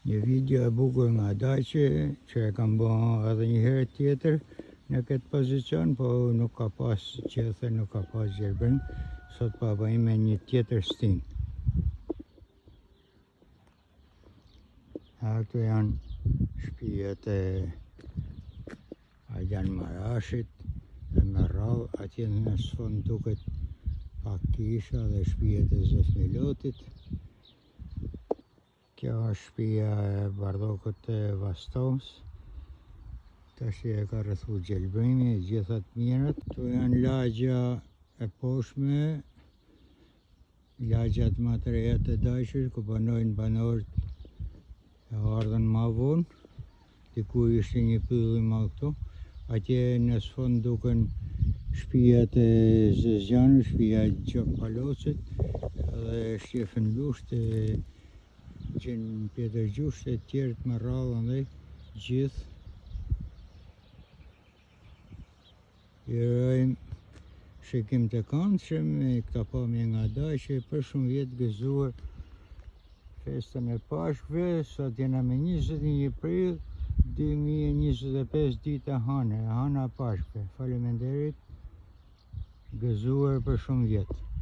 Një video e bukur nga Daci që e kam bërë edhe një herë tjetër në këtë pozicion, po nuk ka pas qethe, nuk ka pas gjelbrim. Sot pa bëjmë me një tjetër stin. Ato janë shtëpijet e Arjan Marashit dhe me radhë atje në sfond duket pak kisha dhe shtëpijet e Zes Milotit. Kjo është shtëpia e bardhokut e Vastovës. Tash e ka rrethu gjelbrimi, gjithat mirat. Këtu janë lagja e poshtme, lagjat më të reja të Dacit, ku banojnë banorët e ardhen ma vonë. Diku ishte një pyll i madh këtu. Atje në sfond duken shtëpiat e Zezjanit, shtëpia e Gjok Palocit, dhe Shtjefën Lusht, Gjen Pjetër Gjusht e tjerët me radhë andaj gjithë. I urojmë shikim të këndshëm me këta pamje nga Daci, për shumë vjetë gëzuar festën e Pashkve. Sot jena me 21 prill 2025, ditë e hana Pashkve. Faleminderit, gëzuar për shumë vjetë.